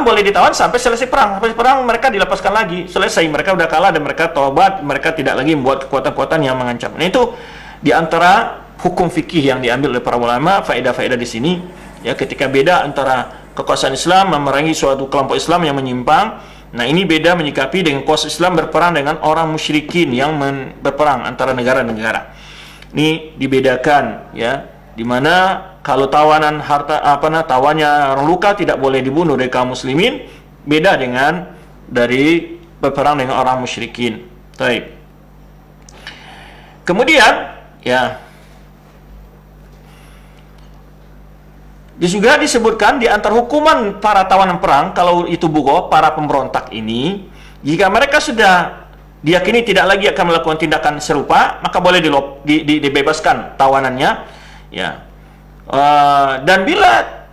boleh ditawan sampai selesai perang. Sampai perang mereka dilepaskan lagi. Selesai, mereka udah kalah dan mereka taubat, mereka tidak lagi membuat kekuatan-kekuatan yang mengancam. Nah, itu di antara hukum fikih yang diambil oleh para ulama, faedah-faedah di sini, ya, ketika beda antara kekuasaan Islam memerangi suatu kelompok Islam yang menyimpang. Nah, ini beda menyikapi dengan kuasa Islam berperang dengan orang musyrikin yang berperang antara negara-negara. Ini dibedakan, ya. Dimana kalau tawanan tawannya orang luka tidak boleh dibunuh dari kaum muslimin, beda dengan dari berperang dengan orang musyrikin. Baik. Kemudian, ya, juga disebutkan di antara hukuman para tawanan perang kalau itu bugo, para pemberontak ini, jika mereka sudah diyakini tidak lagi akan melakukan tindakan serupa, maka boleh dibebaskan tawanannya. Ya, dan bila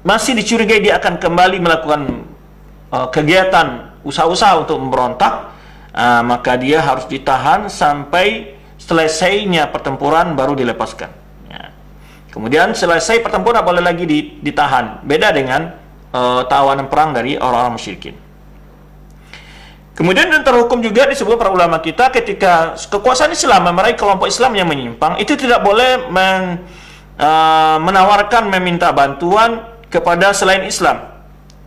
masih dicurigai dia akan kembali melakukan kegiatan usaha-usaha untuk memberontak, maka dia harus ditahan sampai selesainya pertempuran baru dilepaskan. Ya. Kemudian selesai pertempuran boleh lagi ditahan. Beda dengan tawanan perang dari orang-orang musyrikin. Kemudian terhukum juga disebut para ulama kita ketika kekuasaan Islam memerangi kelompok Islam yang menyimpang, itu tidak boleh menawarkan meminta bantuan kepada selain Islam.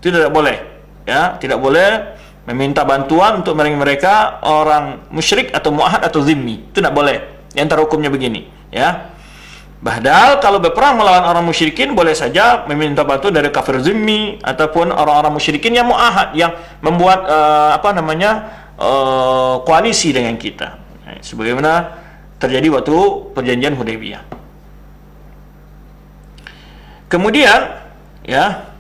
Itu tidak boleh, ya, tidak boleh meminta bantuan untuk mereka orang musyrik atau muahad atau zimmi. Itu tidak boleh. Di antara hukumnya begini, ya. Padahal kalau berperang melawan orang musyrikin boleh saja meminta bantuan dari kafir zimmi ataupun orang-orang musyrikin yang muahad, yang membuat koalisi dengan kita. Sebagaimana terjadi waktu perjanjian Hudaybiyah. Kemudian, ya,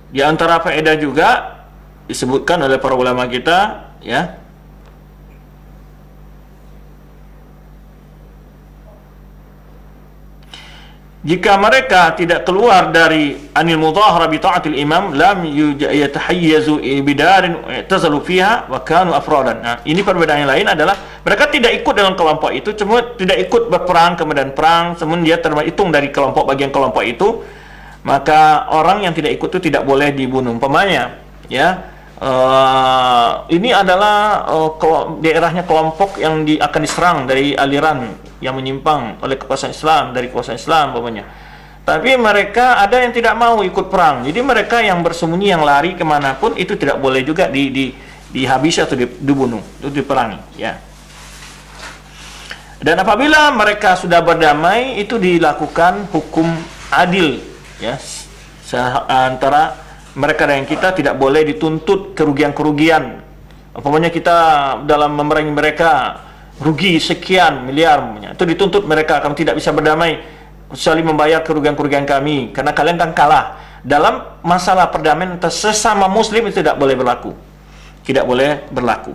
di antara faedah juga disebutkan oleh para ulama kita, ya, jika mereka tidak keluar dari anil mudahara bi ta'atil imam lam yatahayyazu bidarin tazalu fiha wa kanu afradan. Nah, ini perbedaan yang lain adalah mereka tidak ikut dalam kelompok itu, cuma tidak ikut berperang ke medan perang, namun dia terhitung dari kelompok bagian kelompok itu, maka orang yang tidak ikut itu tidak boleh dibunuh. Umpamanya, ya, ini adalah daerahnya kelompok yang akan diserang dari aliran yang menyimpang oleh kekuasaan Islam, dari kekuasaan Islam umpamanya. Tapi mereka ada yang tidak mau ikut perang. Jadi mereka yang bersembunyi, yang lari kemanapun, itu tidak boleh juga dihabisi atau dibunuh, itu diperangi, ya. Dan apabila mereka sudah berdamai, itu dilakukan hukum adil, ya, antara mereka dan kita. Tidak boleh dituntut kerugian-kerugian. Umpamanya kita dalam memerangi mereka rugi sekian miliar, itu dituntut mereka, kamu tidak bisa berdamai kecuali membayar kerugian-kerugian kami, karena kalian kan kalah. Dalam masalah perdamaian sesama muslim itu tidak boleh berlaku, tidak boleh berlaku.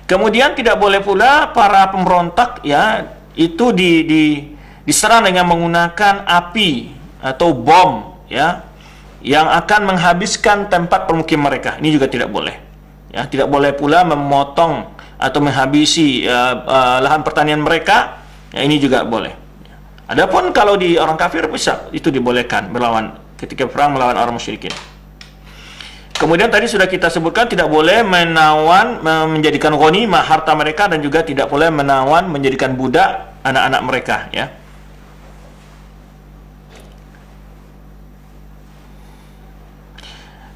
Kemudian tidak boleh pula para pemberontak, ya, itu diserang dengan menggunakan api atau bom, ya, yang akan menghabiskan tempat permukiman mereka. Ini juga tidak boleh. Ya, tidak boleh pula memotong atau menghabisi lahan pertanian mereka. Ya, ini juga boleh. Adapun kalau di orang kafir bisa, itu dibolehkan berlawan ketika perang melawan orang musyrikin. Kemudian tadi sudah kita sebutkan tidak boleh menawan menjadikan ghanimah harta mereka, dan juga tidak boleh menawan menjadikan budak anak-anak mereka, ya.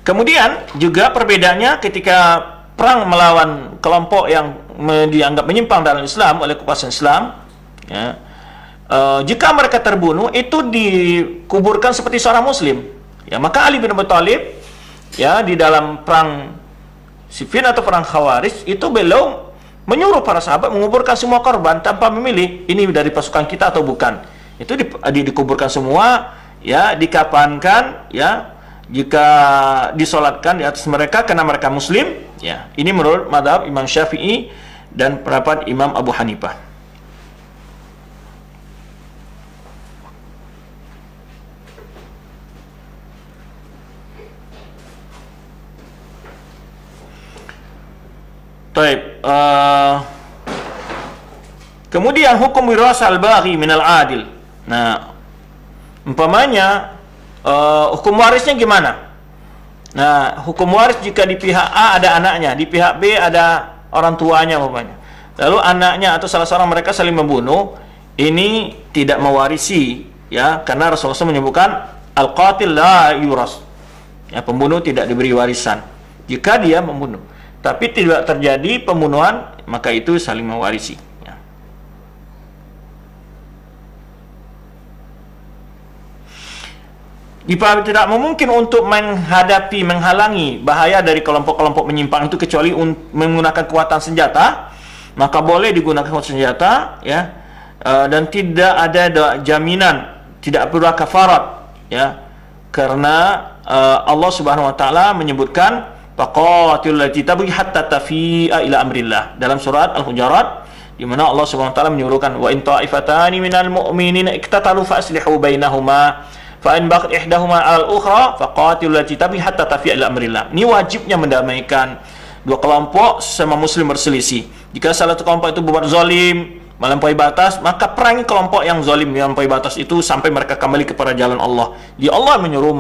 Kemudian juga perbedaannya ketika perang melawan kelompok yang dianggap menyimpang dalam Islam oleh kekuasaan Islam, ya, jika mereka terbunuh itu dikuburkan seperti seorang muslim, ya. Maka Ali bin Abi Thalib, ya, di dalam perang Siffin atau perang Khawarij itu beliau menyuruh para sahabat menguburkan semua korban tanpa memilih ini dari pasukan kita atau bukan. Itu dikuburkan semua, ya, dikafankan, ya. Jika disolatkan di atas mereka karena mereka muslim, ya. Ini menurut mazhab Imam Syafi'i dan pendapat Imam Abu Hanifah. Baik. Kemudian hukum wirasah al-baghi minal adil. Nah, umpamanya hukum warisnya gimana? Nah, hukum waris jika di pihak A ada anaknya, di pihak B ada orang tuanya umpamanya. Lalu anaknya atau salah seorang mereka saling membunuh, ini tidak mewarisi, ya, karena Rasulullah SAW menyebutkan al-qatil la yuras. Ya, pembunuh tidak diberi warisan jika dia membunuh. Tapi tidak terjadi pembunuhan, maka itu saling mewarisi. Jika tidak memungkin untuk menghalangi bahaya dari kelompok-kelompok menyimpang itu kecuali menggunakan kekuatan senjata, maka boleh digunakan kekuatan senjata, ya, dan tidak ada jaminan, tidak perlu kafarat, ya, karena Allah Subhanahu Wa Taala menyebutkan faqatil lati tabghi hatta tafi'a ila amrillah dalam surat Al-Hujurat, di mana Allah Subhanahu Wa Taala menyuruhkan wa in ta'ifatani minal mu'minina iktatalu fa aslihu bainahuma fa in baqat ihdahuma 'alal ukhra faqatilul lati tabghi hatta tafi'a ila amrillah. Ini wajibnya mendamaikan dua kelompok sama muslim berselisih. Jika salah satu kelompok itu berbuat zalim, melampaui batas, maka perangi kelompok yang zalim melampaui batas itu sampai mereka kembali kepada jalan Allah. Di Allah menyuruh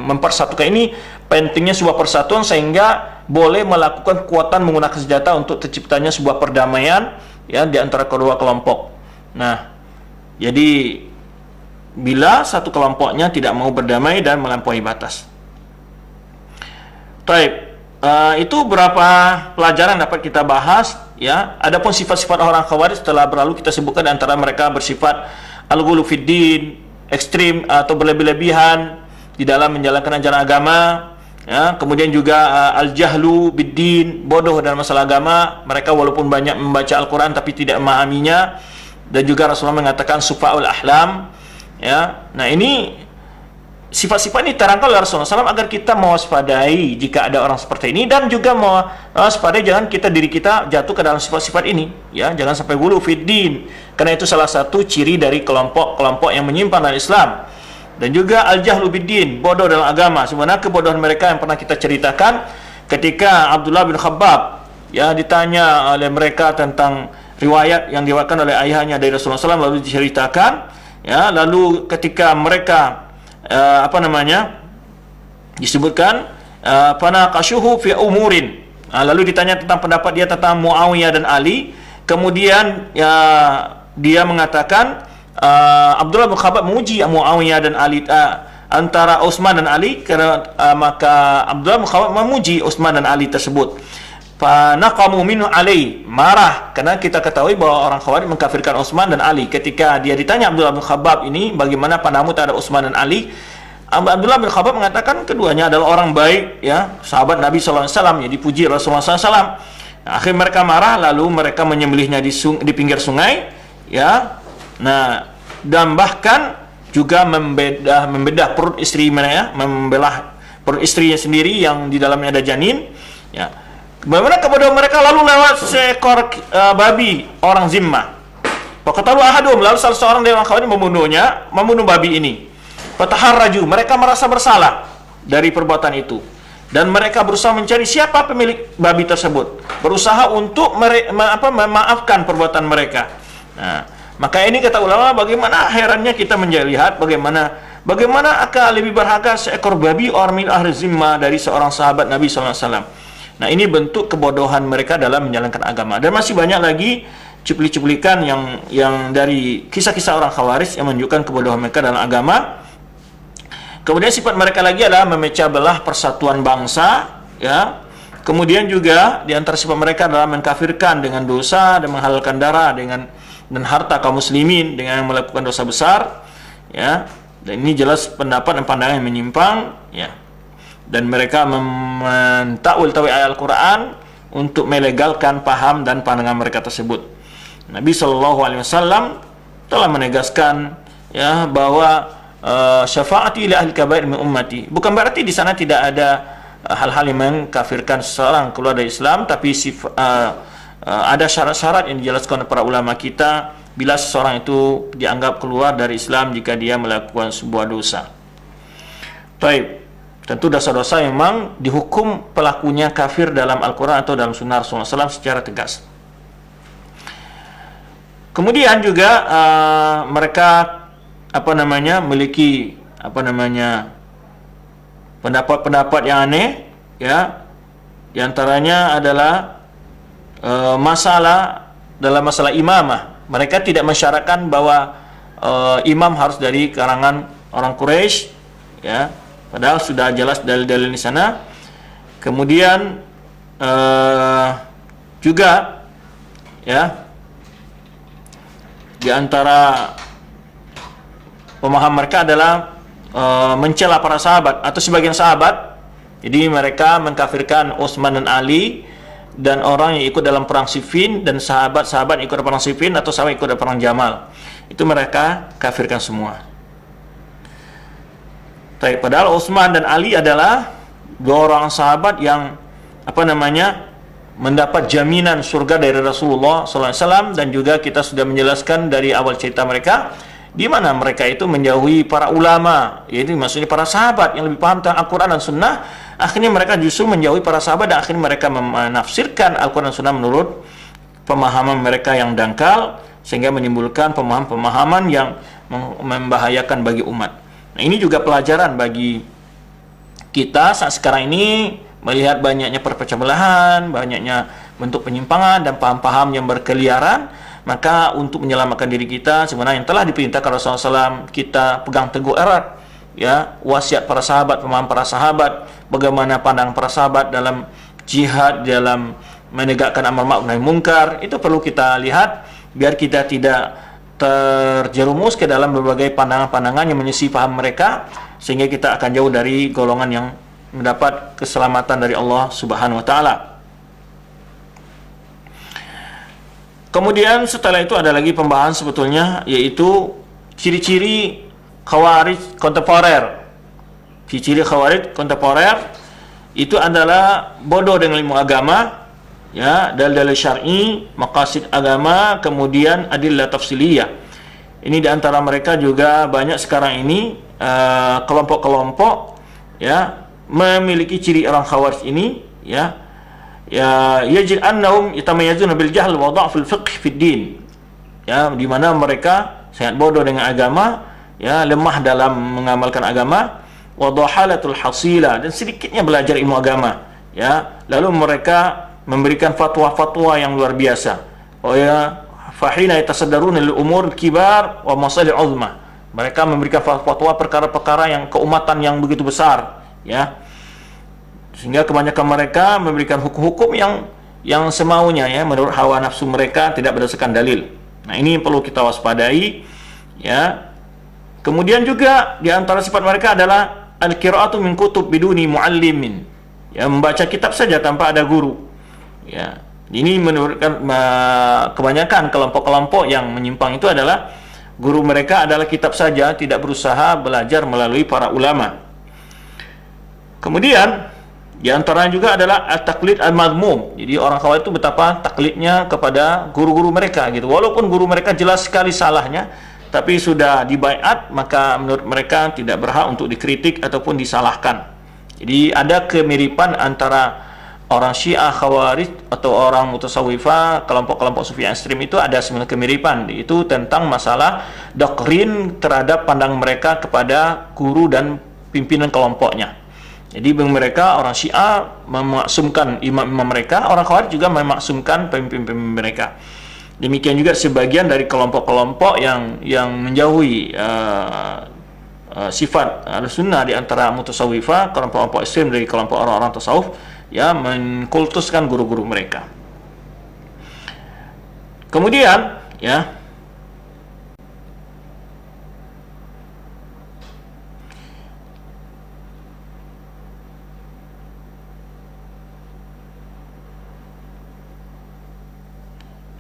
mempersatukan. Ini pentingnya sebuah persatuan sehingga boleh melakukan kekuatan menggunakan senjata untuk terciptanya sebuah perdamaian ya di antara kedua kelompok. Nah, jadi bila satu kelompoknya tidak mau berdamai dan melampaui batas. Baik, itu berapa pelajaran dapat kita bahas, ya. Adapun sifat-sifat orang Khawarij telah berlalu kita sebutkan, di antara mereka bersifat al-ghulu fid din, ekstrim atau berlebih-lebihan di dalam menjalankan ajaran agama, ya. Kemudian juga al-jahlu bid-din, bodoh dalam masalah agama. Mereka walaupun banyak membaca Al-Quran tapi tidak memahaminya. Dan juga Rasulullah mengatakan sufaul ahlam, ya. Nah, ini sifat-sifat ini terangkan oleh Rasulullah SAW agar kita mewaspadai jika ada orang seperti ini, dan juga mewaspadai jangan diri kita jatuh ke dalam sifat-sifat ini, ya. Jangan sampai ghulu fid din, karena itu salah satu ciri dari kelompok-kelompok yang menyimpang dari Islam. Dan juga al-jahlu bid-din, bodoh dalam agama. Sebenarnya kebodohan mereka yang pernah kita ceritakan ketika Abdullah bin Khabbab, ya, ditanya oleh mereka tentang riwayat yang diriwayatkan oleh ayahnya dari Rasulullah SAW, lalu diceritakan, ya. Lalu ketika mereka disebutkan panaqashuhu fi umurin, lalu ditanya tentang pendapat dia tentang Muawiyah dan Ali. Kemudian, ya, dia mengatakan Abdullah bin Khabbab memuji Muawiyah dan Ali antara Utsman dan Ali, karena maka Abdullah bin Khabbab memuji Utsman dan Ali tersebut. Fanaqamu minhu alai, marah, karena kita ketahui bahwa orang Khawarij mengkafirkan Utsman dan Ali. Ketika dia ditanya Abdullah bin Khabbab ini, bagaimana pandanganmu terhadap Utsman dan Ali, Abdullah bin Khabbab mengatakan keduanya adalah orang baik, ya, sahabat Nabi SAW, ya, dipuji Rasulullah SAW. Nah, akhirnya mereka marah, lalu mereka menyembelihnya di pinggir sungai, ya. Nah, dan bahkan juga membedah perut istri mereka, membelah perut istrinya sendiri yang di dalamnya ada janin, ya. Bagaimana kebodohan mereka, lalu lewat seekor babi orang Zimmah. Faqatalu ahadum, lalu salah seorang dari orang Khawarij membunuh babi ini. Fataharraju, mereka merasa bersalah dari perbuatan itu, dan mereka berusaha mencari siapa pemilik babi tersebut, berusaha untuk memaafkan perbuatan mereka. Nah, maka ini kata ulama, bagaimana herannya kita melihat bagaimana akan lebih berharga seekor babi orang min ahli Zimmah dari seorang sahabat Nabi SAW. Nah, ini bentuk kebodohan mereka dalam menjalankan agama. Dan masih banyak lagi cuplikan yang dari kisah-kisah orang Khawarij yang menunjukkan kebodohan mereka dalam agama. Kemudian sifat mereka lagi adalah memecah belah persatuan bangsa, ya. Kemudian juga di antara sifat mereka adalah mengkafirkan dengan dosa dan menghalalkan darah dan harta kaum muslimin dengan melakukan dosa besar, ya. Dan ini jelas pendapat dan pandangan yang menyimpang, ya. Dan mereka mentakwil ayat Al-Quran untuk melegalkan paham dan pandangan mereka tersebut. Nabi SAW telah menegaskan, ya, bahwa syafaati li ahli kabair min ummati. Bukan berarti di sana tidak ada hal-hal yang mengkafirkan seseorang keluar dari Islam, tapi ada syarat-syarat yang dijelaskan oleh para ulama kita bila seseorang itu dianggap keluar dari Islam jika dia melakukan sebuah dosa. Baik. Tentu dosa-dosa memang dihukum pelakunya kafir dalam Al-Quran atau dalam Sunnah Rasulullah SAW secara tegas. Kemudian juga mereka memiliki pendapat-pendapat yang aneh, ya. Di antaranya adalah dalam masalah imamah. Mereka tidak mensyaratkan bahwa imam harus dari kalangan orang Quraisy, ya. Padahal sudah jelas dalil-dalil di sana. Kemudian juga, ya, di antara pemahaman mereka adalah mencela para sahabat atau sebagian sahabat. Jadi mereka mengkafirkan Utsman dan Ali dan orang yang ikut dalam perang Siffin, dan sahabat-sahabat ikut dalam perang Siffin atau sahabat ikut dalam perang Jamal. Itu mereka kafirkan semua. Padahal Utsman dan Ali adalah dua orang sahabat yang mendapat jaminan surga dari Rasulullah SAW, dan juga kita sudah menjelaskan dari awal cerita mereka di mana mereka itu menjauhi para ulama, yaitu maksudnya para sahabat yang lebih paham tentang Al-Quran dan Sunnah. Akhirnya mereka justru menjauhi para sahabat, dan akhirnya mereka menafsirkan Al-Quran dan Sunnah menurut pemahaman mereka yang dangkal, sehingga menimbulkan pemahaman yang membahayakan bagi umat. Nah, ini juga pelajaran bagi kita saat sekarang ini melihat banyaknya perpecah belahan, banyaknya bentuk penyimpangan dan paham-paham yang berkeliaran, maka untuk menyelamatkan diri kita sebenarnya yang telah diperintahkan Rasulullah SAW, kita pegang teguh erat ya wasiat para sahabat, pemahaman para sahabat, bagaimana pandangan para sahabat dalam jihad, dalam menegakkan amar ma'ruf nahi munkar. Itu perlu kita lihat biar kita tidak terjerumus ke dalam berbagai pandangan-pandangan yang menyisi paham mereka, sehingga kita akan jauh dari golongan yang mendapat keselamatan dari Allah Subhanahu wa taala. Kemudian setelah itu ada lagi pembahasan sebetulnya, yaitu ciri-ciri Khawarij kontemporer. Ciri-ciri Khawarij kontemporer itu adalah bodoh dengan ilmu agama, ya, dalil-dalil syar'i, maqasid agama, kemudian adillah tafsiliyah. Ini di antara mereka juga banyak sekarang ini kelompok-kelompok ya memiliki ciri orang Khawarij ini, ya yajid annahum yatamayyazuna bil jahl wa dha'fil fiqh fid din, ya, di mana mereka sangat bodoh dengan agama, ya, lemah dalam mengamalkan agama, wa dhahalatul hasila, dan sedikitnya belajar ilmu agama, ya, lalu mereka memberikan fatwa-fatwa yang luar biasa. Oh ya, fahina yatasaddaruna lil umur kibar wa masalih uzma, mereka memberikan fatwa perkara-perkara yang keumatan yang begitu besar, ya, sehingga kebanyakan mereka memberikan hukum-hukum yang semaunya, ya, menurut hawa nafsu mereka, tidak berdasarkan dalil. Nah, ini perlu kita waspadai, ya. Kemudian juga di antara sifat mereka adalah al-qira'atu min kutub biduni muallimin, ya, membaca kitab saja tanpa ada guru, ya. Ini menurutkan kebanyakan kelompok-kelompok yang menyimpang itu adalah guru mereka adalah kitab saja, tidak berusaha belajar melalui para ulama. Kemudian di antaranya juga adalah at-taqlid al-madmum. Jadi orang Khawarij itu betapa taklidnya kepada guru-guru mereka gitu. Walaupun guru mereka jelas sekali salahnya, tapi sudah dibaiat, maka menurut mereka tidak berhak untuk dikritik ataupun disalahkan. Jadi ada kemiripan antara orang Syiah Khawarij atau orang Mutasawwifah, kelompok-kelompok Sufi ekstrem itu ada sebenarnya kemiripan. Itu tentang masalah doktrin terhadap pandang mereka kepada guru dan pimpinan kelompoknya. Jadi mereka orang Syiah memaksumkan imam-imam mereka, orang Khawarij juga memaksumkan pemimpin-pemimpin mereka. Demikian juga sebagian dari kelompok-kelompok yang menjauhi sifat Ahlussunnah di antara Mutasawwifah, kelompok-kelompok ekstrem dari kelompok orang-orang tasawuf, ya, mengkultuskan guru-guru mereka. Kemudian, ya,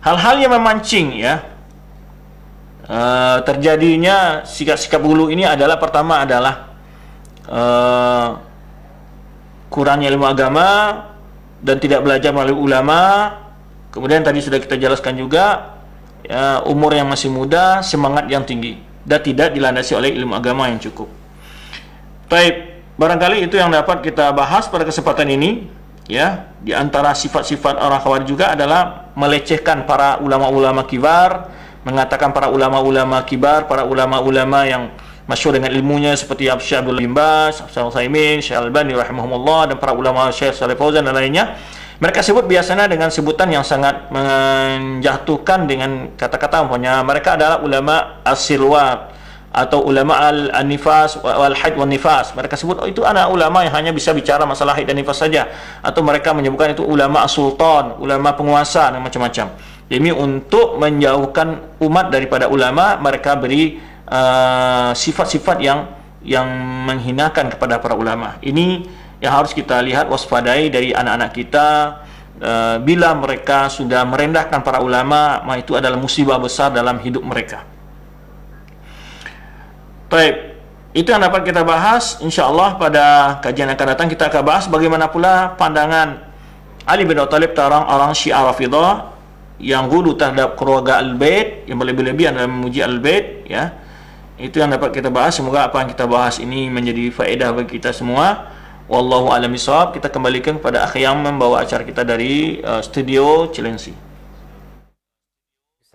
hal-hal yang memancing, ya, terjadinya sikap-sikap hulu ini adalah, pertama adalah kurangnya ilmu agama dan tidak belajar melalui ulama. Kemudian tadi sudah kita jelaskan juga, ya, umur yang masih muda, semangat yang tinggi, dan tidak dilandasi oleh ilmu agama yang cukup. Baik, barangkali itu yang dapat kita bahas pada kesempatan ini, ya. Di antara sifat-sifat orang Khawarij juga adalah melecehkan para ulama-ulama kibar, mengatakan para ulama-ulama kibar, para ulama-ulama yang masyhur dengan ilmunya seperti Syekh Abdullah bin Baz, Syekh Utsaimin, Syekh Albani rahimahumullah, dan para ulama Syekh Shalih Fauzan dan lainnya. Mereka sebut biasanya dengan sebutan yang sangat menjatuhkan, dengan kata-kata umpamanya mereka adalah ulama as-silwat atau ulama al-nifas wal haid wan nifas. Mereka sebut, oh, itu anak ulama yang hanya bisa bicara masalah haid dan nifas saja, atau mereka menyebutkan itu ulama as-sultan, ulama penguasa, dan macam-macam. Demi untuk menjauhkan umat daripada ulama, mereka beri sifat-sifat yang menghinakan kepada para ulama. Ini yang harus kita lihat, waspadai dari anak-anak kita. Bila mereka sudah merendahkan para ulama, maka itu adalah musibah besar dalam hidup mereka. Baik, itu yang dapat kita bahas. InsyaAllah pada kajian yang akan datang kita akan bahas bagaimana pula pandangan Ali bin Abi Thalib terhadap orang Syiah Rafidah yang ghulu terhadap keluarga Al-Bait, yang berlebih-lebihan dalam memuji Al-Bait, ya. Itu yang dapat kita bahas. Semoga apa yang kita bahas ini menjadi faedah bagi kita semua. Wallahu a'lam bishawab. Kita kembalikan kepada akhi yang membawa acara kita dari studio Cilengsi.